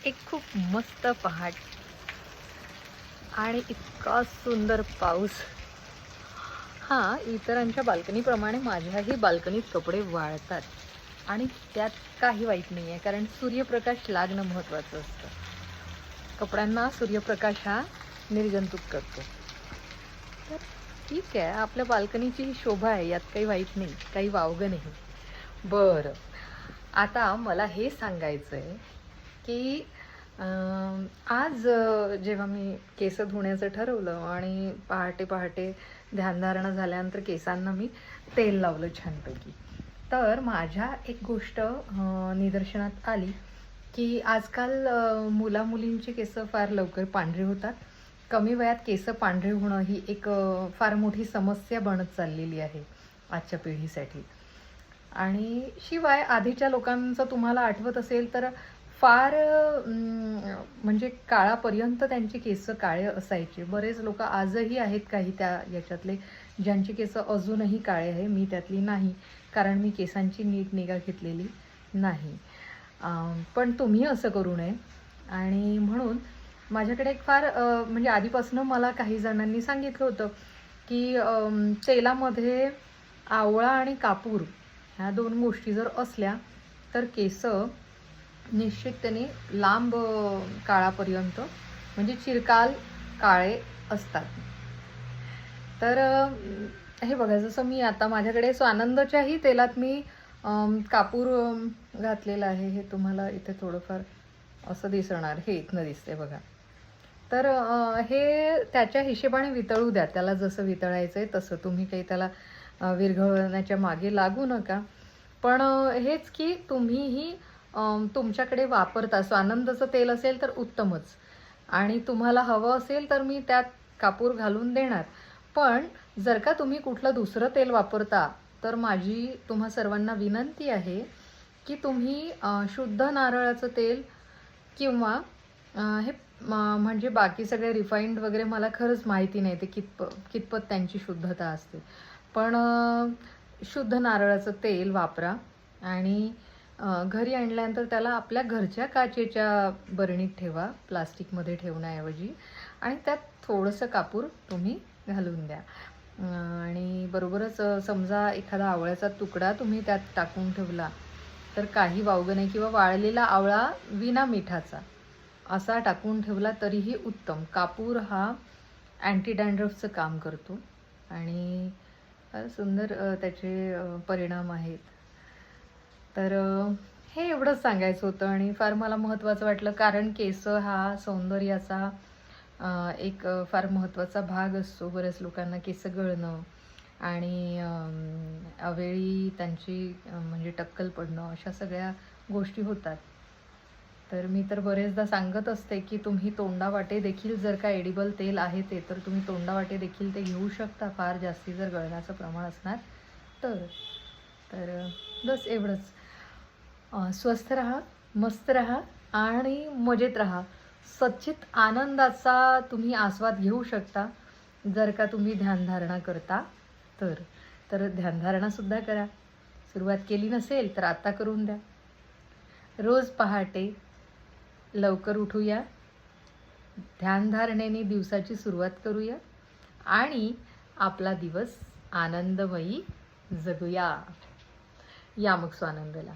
एक खूप मस्त पहाट आणि इतका सुंदर पाऊस. हा इतरांच्या बाल्कनीप्रमाणे माझ्याही बाल्कनीत कपडे वाळतात आणि त्यात काही वाईट नाही आहे, कारण सूर्यप्रकाश लागणं महत्त्वाचं असतं. कपड्यांना सूर्यप्रकाश हा निर्जंतुक करतो. तर ठीक आहे, आपल्या बाल्कनीची ही शोभा आहे, यात काही वाईट नाही, काही वावगं नाही. बरं, आता मला हे सांगायचं आहे की आज जेव्हा मी केस धुण्याचं ठरवलं आणि पहाटे पहाटे ध्यानधारणा झाल्यानंतर केसांना मी तेल लावलं छानपैकी, तर माझ्या एक गोष्ट निदर्शनात आली की आजकाल मुलामुलींची केस फार लवकर पांढरी होतात. कमी वयात केस पांढरे होणं ही एक फार मोठी समस्या बनत चाललेली आहे आजच्या पिढीसाठी. आणि शिवाय आधीच्या लोकांचं तुम्हाला आठवत असेल तर फार म्हणजे काळापर्यंत त्यांचे केस काळे असायचे. बरेच लोक आजही आहेत काही त्या याच्यातले ज्यांची केस अजूनही काळे आहे. मी त्यातली नाही, कारण मी केसांची नीट निगा घेतलेली नाही. पण तुम्ही असं करू नये. आणि म्हणून माझ्याकडे एक फार म्हणजे आधीपासून मला काही जणांनी सांगितलं होतं की तेलामध्ये आवळा आणि कापूर ह्या दोन गोष्टी जर असल्या तर केस निश्चिततेने लांब काळापर्यंत म्हणजे चिरकाल काळे असतात. तर हे बघा, जसं मी आता माझ्याकडे स्वानंदच्याही तेलात मी कापूर घातलेला आहे. हे तुम्हाला इथे थोडंफार असं दिसणार, हे इथनं दिसते बघा. तर हे त्याच्या हिशेबाने वितळू द्या, त्याला जसं वितळायचं आहे तसं. तुम्ही काही त्याला विरघळण्याच्या मागे लागू नका. पण हेच की तुम्हीही तुमच्याकडे वापरता स्वानंदचं तेल असेल तर उत्तमच, आणि तुम्हाला हवं असेल तर मी त्यात कापूर घालून देणार. पण जर का तुम्ही कुठलं दुसरं तेल वापरता तर माझी तुम्हा सर्वांना विनंती आहे की तुम्ही शुद्ध नारळाचं तेल किंवा हे म्हणजे बाकी सगळे रिफाईंड वगैरे मला खरंच माहिती नाही ते कितपत त्यांची शुद्धता असते. पण शुद्ध नारळाचं तेल वापरा आणि घरी आणल्यानंतर त्याला आपल्या घरच्या काचेच्या बरणीत ठेवा, प्लास्टिकमध्ये ठेवण्याऐवजी, आणि त्यात थोडंसं कापूर तुम्ही घालून द्या. आणि बरोबरच समजा एखादा आवळ्याचा तुकडा तुम्ही त्यात टाकून ठेवला तर काही वावगं नाही, किंवा वाळलेला आवळा विना मिठाचा असा टाकून ठेवला तरीही उत्तम. कापूर हा अँटी डॅन्ड्रफचं काम करतो आणि फार सुंदर त्याचे परिणाम आहेत. तर हे एवढंच सांगायचं होतं आणि फार मला महत्त्वाचं वाटलं, कारण केस हा सौंदर्याचा एक फार महत्त्वाचा भाग असतो. बऱ्याच लोकांना केस गळणं आणि अवेळी त्यांची म्हणजे टक्कल पडणं, अशा सगळ्या गोष्टी होतात. तर मी तर बरेचदा सांगत असते की तुम्ही तोंडावाटे देखील, जर का एडिबल तेल आहे ते, तर तुम्ही तोंडावाटे देखील ते घेऊ शकता, फार जास्ती जर गळण्याचं प्रमाण असणार तर. तर बस एवढंच. स्वस्थ राहा, मस्त राहा आणि मजेत राहा. सच्चित आनंदाचा तुम्ही आस्वाद घेऊ शकता जर का तुम्ही ध्यानधारणा करता तर. तर ध्यानधारणासुद्धा करा. सुरुवात केली नसेल तर आता करून द्या. रोज पहाटे लवकर उठूया, ध्यानधारणेने दिवसाची सुरुवात करूया आणि आपला दिवस आनंदमयी जगूया. या मग स्वानंदला.